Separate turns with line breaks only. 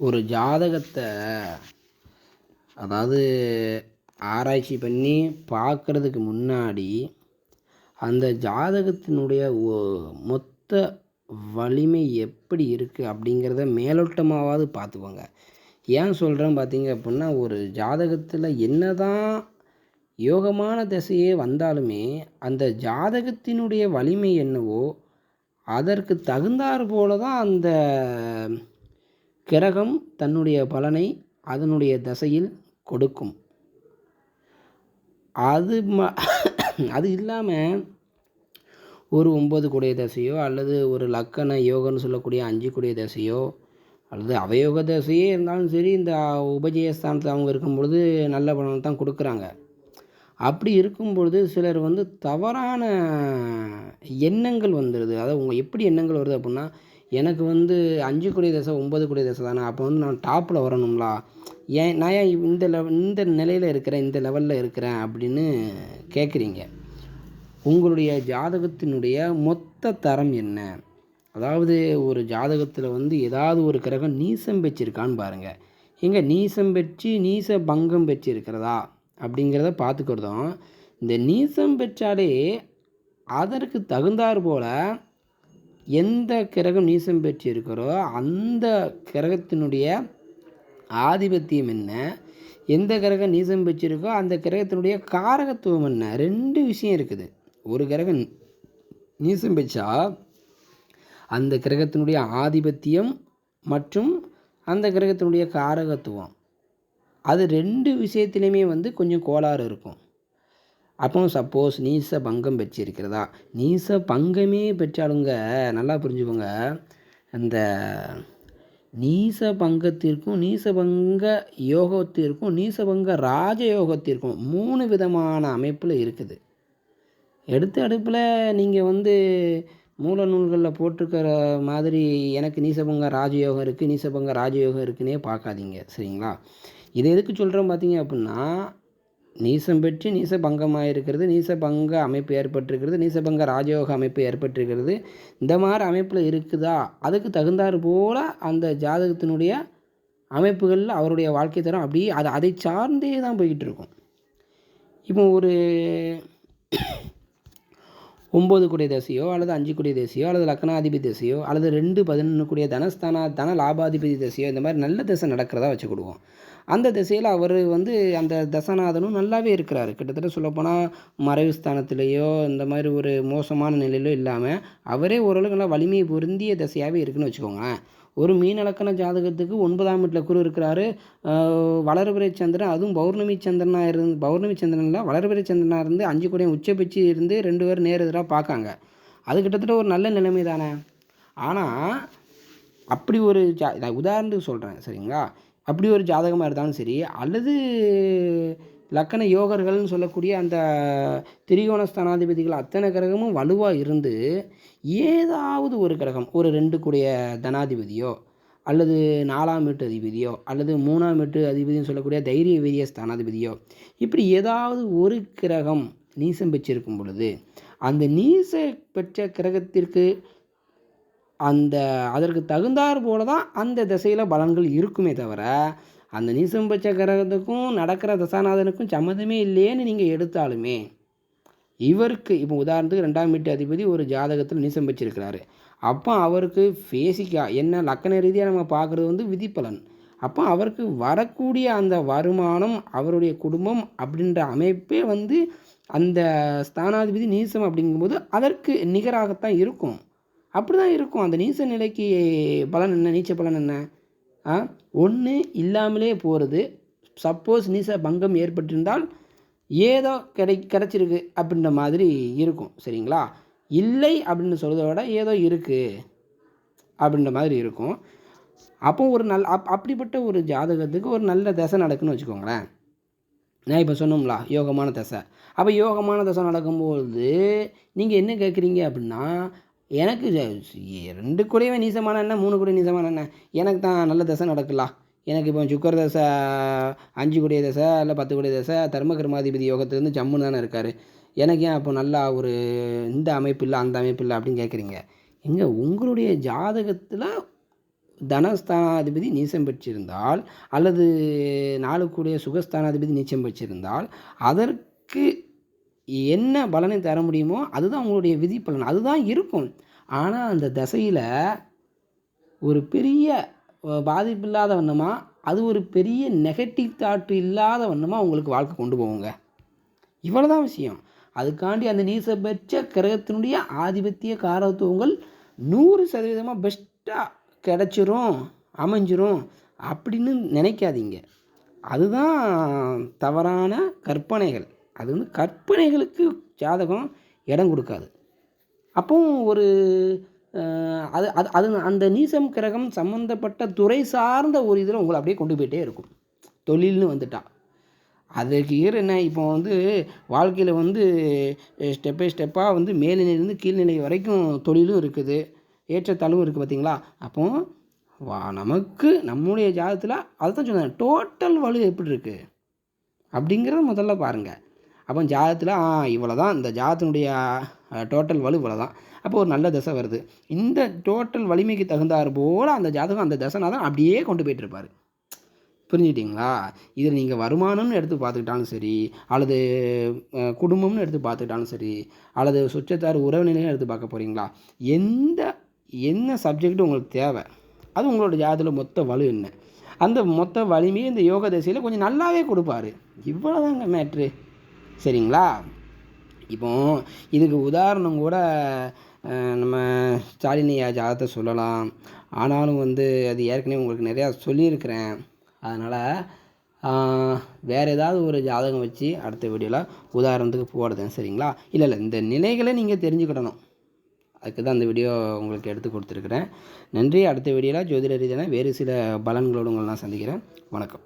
ஒரு ஜாதகத்தை அதாவது ஆராய்ச்சி பண்ணி பார்க்குறதுக்கு முன்னாடி அந்த ஜாதகத்தினுடைய மொத்த வலிமை எப்படி இருக்குது அப்படிங்கிறத மேலோட்டமாவது பார்த்துக்கோங்க. ஏன் சொல்கிறேன் பார்த்தீங்க அப்படின்னா, ஒரு ஜாதகத்தில் என்னதான் யோகமான திசையே வந்தாலுமே அந்த ஜாதகத்தினுடைய வலிமை என்னவோ அதற்கு தகுந்தாற் போல தான் அந்த கிரகம் தன்னுடைய பலனை அதனுடைய தசையில் கொடுக்கும். அது இல்லாமல் ஒரு 9 கூடிய தசையோ அல்லது ஒரு லக்கண யோகன்னு சொல்லக்கூடிய 5 கூடிய தசையோ அல்லது அவயோக தசையே இருந்தாலும் சரி, இந்த உபஜயஸ்தானத்தில் அவங்க இருக்கும் பொழுது நல்ல பலனை தான் கொடுக்குறாங்க. அப்படி இருக்கும் பொழுது சிலர் தவறான எண்ணங்கள் வந்துடுது. அதாவது எப்படி எண்ணங்கள் வருது அப்படின்னா, எனக்கு 5 கூடிய தசை 9 கூடிய தசை தானே, அப்போ நான் டாப்பில் வரணுங்களா, நான் ஏன் இந்த நிலையில் இருக்கிறேன், இந்த லெவலில் இருக்கிறேன் அப்படின்னு கேட்குறீங்க. உங்களுடைய ஜாதகத்தினுடைய மொத்த தரம் என்ன? அதாவது ஒரு ஜாதகத்தில் ஏதாவது ஒரு கிரகம் நீசம் பெற்றிருக்கான்னு பாருங்கள். எங்கே நீசம் பெற்று நீச பங்கம் பெற்றிருக்கிறதா அப்படிங்கிறத பார்த்துக்கிறதும், இந்த நீசம் பெற்றாலே அதற்கு தகுந்தாற் போல் எந்த கிரகம் நீசம் பெற்று இருக்கிறோ அந்த கிரகத்தினுடைய ஆதிபத்தியம் என்ன, எந்த கிரகம் நீசம் பெற்றிருக்கோ அந்த கிரகத்தினுடைய காரகத்துவம் என்ன, 2 விஷயம் இருக்குது. ஒரு கிரகம் நீசம் பெற்றா அந்த கிரகத்தினுடைய ஆதிபத்தியம் மற்றும் அந்த கிரகத்தினுடைய காரகத்துவம், அது 2 விஷயத்துலையுமே கொஞ்சம் கோளாறு இருக்கும். அப்போ சப்போஸ் நீச பங்கம் பெற்றிருக்கிறதா, நீச பங்கமே பெற்றாலுங்க நல்லா புரிஞ்சுக்கோங்க, அந்த நீச பங்கத்திற்கும் நீசபங்க யோகத்திற்கும் நீசபங்க ராஜயோகத்திற்கும் 3 விதமான அமைப்பில் இருக்குது. எடுத்த அடுப்பில் நீங்கள் மூல நூல்களில் போட்டிருக்கிற மாதிரி எனக்கு நீசபங்க ராஜயோகம் இருக்குது, நீசபங்க ராஜயோகம் இருக்குன்னே பார்க்காதீங்க, சரிங்களா? இதை எதுக்கு சொல்கிறோம் பார்த்தீங்க அப்படின்னா, நீசம் பெற்று நீச பங்கமாக இருக்கிறது, நீசபங்க அமைப்பு ஏற்பட்டிருக்கிறது, நீசபங்க ராஜயோக அமைப்பு ஏற்பட்டிருக்கிறது, இந்த மாதிரி அமைப்பில் இருக்குதா, அதுக்கு தகுந்தாற் போல் அந்த ஜாதகத்தினுடைய அமைப்புகளில் அவருடைய வாழ்க்கை தரம் அப்படியே அதை சார்ந்தே தான் போய்கிட்டு இருக்கும். இப்போ ஒரு 9 கூடிய தசையோ அல்லது 5 கூடிய தசையோ அல்லது லக்னாதிபதி தசையோ அல்லது 2 11 கூடிய தன லாபாதிபதி தசையோ இந்த மாதிரி நல்ல தசை நடக்கிறதா வச்சுக்கிடுவோம். அந்த திசையில் அவர் அந்த தசநாதனும் நல்லாவே இருக்கிறாரு. கிட்டத்தட்ட சொல்லப்போனால் மறைவு ஸ்தானத்திலேயோ இந்த மாதிரி ஒரு மோசமான நிலையிலோ இல்லாமல் அவரே ஓரளவுக்கு நல்லா வலிமை பொருந்திய திசையாகவே இருக்குதுன்னு வச்சுக்கோங்களேன். ஒரு மீனலக்கண ஜாதகத்துக்கு 9ஆம் வீட்டில் குரு இருக்கிறாரு, வளர்பிறை சந்திரன், அதுவும் பௌர்ணமி சந்திரனில் வளர்பிறை சந்திரனாக இருந்து 5 கூடையும் உச்சபட்சி இருந்து 2 பேரும் நேர் எதிராக பார்க்காங்க. அது கிட்டத்தட்ட ஒரு நல்ல நிலைமை தானே. ஆனால் அப்படி ஒரு உதாரணத்துக்கு சொல்கிறேன், சரிங்களா? அப்படி ஒரு ஜாதகமாக இருந்தாலும் சரி, அல்லது லக்கண யோகர்கள்னு சொல்லக்கூடிய அந்த திரிகோண ஸ்தானாதிபதிகள் அத்தனை கிரகமும் வலுவாக இருந்து ஏதாவது ஒரு கிரகம் ஒரு 2 கூடிய தனாதிபதியோ அல்லது 4ஆம் வீட்டு அதிபதியோ அல்லது 3ஆம் வீட்டு அதிபதினு சொல்லக்கூடிய தைரிய வீரிய ஸ்தானாதிபதியோ இப்படி ஏதாவது ஒரு கிரகம் நீசம் பெற்றிருக்கும் பொழுது அந்த நீச பெற்ற கிரகத்திற்கு அதற்கு தகுந்தாற் போல தான் அந்த திசையில் பலன்கள் இருக்குமே தவிர, அந்த நீசம் பெற்ற கிரகத்துக்கும் நடக்கிற தசாநாதனுக்கும் சம்மந்தமே இல்லையேன்னு நீங்கள் எடுத்தாலுமே, இவருக்கு இப்போ உதாரணத்துக்கு 2ஆம் வீட்டு அதிபதி ஒரு ஜாதகத்தில் நீசம் பெற்றிருக்கிறாரு. அப்போ அவருக்கு பேசிக்காக என்ன லக்கண ரீதியாக நம்ம பார்க்குறது விதிப்பலன். அப்போ அவருக்கு வரக்கூடிய அந்த வருமானம், அவருடைய குடும்பம் அப்படின்ற அமைப்பே அந்த ஸ்தானாதிபதி நீசம் அப்படிங்கும்போது அதற்கு நிகராகத்தான் இருக்கும். அப்படி தான் இருக்கும். அந்த நீச நிலைக்கு பலன் என்ன, நீச்ச பலன் என்ன? ஒன்று இல்லாமலே போகிறது. சப்போஸ் நீச பங்கம் ஏற்பட்டிருந்தால் ஏதோ கிடச்சிருக்கு அப்படின்ற மாதிரி இருக்கும், சரிங்களா? இல்லை அப்படின்னு சொல்கிறத விட ஏதோ இருக்குது அப்படின்ற மாதிரி இருக்கும். அப்போ ஒரு அப்படிப்பட்ட ஒரு ஜாதகத்துக்கு ஒரு நல்ல தசை நடக்குன்னு வச்சுக்கோங்களேன். நான் இப்போ சொன்னோம்ல யோகமான தசை. அப்போ யோகமான தசை நடக்கும்போது நீங்கள் என்ன கேட்குறீங்க அப்படின்னா, எனக்கு 2 கூடவே நீசமான என்ன 3 கூட நீசமான என்ன, எனக்கு தான் நல்ல தசை நடக்கலாம். எனக்கு இப்போ சுக்கர தசை 5 கூடிய தசை இல்லை 10 கூடிய தசை தர்மகர்மாதிபதி யோகத்துலேருந்து ஜம்முன்னு தானே இருக்கார், எனக்கு ஏன் அப்போ நல்லா ஒரு இந்த அமைப்பு இல்லை அந்த அமைப்பு இல்லை அப்படின்னு கேட்குறீங்க. எங்கே உங்களுடைய ஜாதகத்தில் தனஸ்தானாதிபதி நீச்சம் பெற்றிருந்தால் அல்லது 4 சுகஸ்தானாதிபதி நீச்சம் பெற்றிருந்தால் அதற்கு என்ன பலனை தர முடியுமோ அதுதான் உங்களுடைய விதி பலன், அதுதான் இருக்கும். ஆனால் அந்த தசையில் ஒரு பெரிய பாதிப்பு இல்லாத வண்ணமாக, அது ஒரு பெரிய நெகட்டிவ் தாட் இல்லாத வண்ணமாக உங்களுக்கு வாழ்க்கை கொண்டு போகுங்க. இவ்வளோ தான் விஷயம். அதுக்காண்டி அந்த நீசம் பெற்ற கிரகத்தினுடைய ஆதிபத்திய காரத்துவங்கள் 100% பெஸ்ட்டாக கிடச்சிரும், அமைஞ்சிரும் அப்படின்னு நினைக்காதீங்க. அதுதான் தவறான கற்பனைகள். அது கற்பனைகளுக்கு ஜாதகம் இடம் கொடுக்காது. அப்போ ஒரு அது அது அது அந்த நீசம் கிரகம் சம்மந்தப்பட்ட துறை சார்ந்த ஒரு இதில் உங்களை அப்படியே கொண்டு போயிட்டே இருக்கும். தொழில்னு வந்துட்டா அதுக்கு என்ன, இப்போ வாழ்க்கையில் ஸ்டெப் பை ஸ்டெப்பாக மேல்நிலையிலேருந்து கீழ்நிலை வரைக்கும் தொழிலும் இருக்குது, ஏற்றத்தாழ்வும் இருக்குது பார்த்தீங்களா. அப்போது நமக்கு நம்முடைய ஜாதகத்தில் அதுதான் சொன்னேன், டோட்டல் வலு எப்படி இருக்குது அப்படிங்கிறத முதல்ல பாருங்கள். அப்போ ஜாதகத்தில் இவ்வளோ தான், இந்த ஜாதகத்தினுடைய டோட்டல் வலு இவ்வளோ தான். அப்போ ஒரு நல்ல தசை வருது, இந்த டோட்டல் வலிமைக்கு தகுந்தாறு போல் அந்த ஜாதகம் அந்த தசைனா தான் அப்படியே கொண்டு போய்ட்டுருப்பார். புரிஞ்சுக்கிட்டிங்களா? இதில் நீங்கள் வருமானம்னு எடுத்து பார்த்துக்கிட்டாலும் சரி, அல்லது குடும்பம்னு எடுத்து பார்த்துக்கிட்டாலும் சரி, அல்லது சுற்றத்தார் உறவுநிலையும் எடுத்து பார்க்க போகிறீங்களா, என்ன சப்ஜெக்ட் உங்களுக்கு தேவை, அது உங்களோட ஜாதகத்தில் மொத்த வலு என்ன, அந்த மொத்த வலிமையை இந்த யோக தசையில் கொஞ்சம் நல்லாவே கொடுப்பாரு. இவ்வளோதாங்க மேட்ரு. சரிங்களா? இப்போ இதுக்கு உதாரணம் கூட நம்ம ஸ்டாலினியா ஜாதகத்தை சொல்லலாம். ஆனாலும் அது ஏற்கனவே உங்களுக்கு நிறையா சொல்லியிருக்கிறேன். அதனால் வேறு ஏதாவது ஒரு ஜாதகம் வச்சு அடுத்த வீடியோவில் உதாரணத்துக்கு போடுறேன். சரிங்களா? இல்லை இந்த நிலைகளை நீங்கள் தெரிஞ்சுக்கிடணும், அதுக்கு தான் அந்த வீடியோ உங்களுக்கு எடுத்து கொடுத்துருக்குறேன். நன்றி. அடுத்த வீடியோவில் ஜோதிட ரீதியான வேறு சில பலன்களோடு உங்களை நான் சந்திக்கிறேன். வணக்கம்.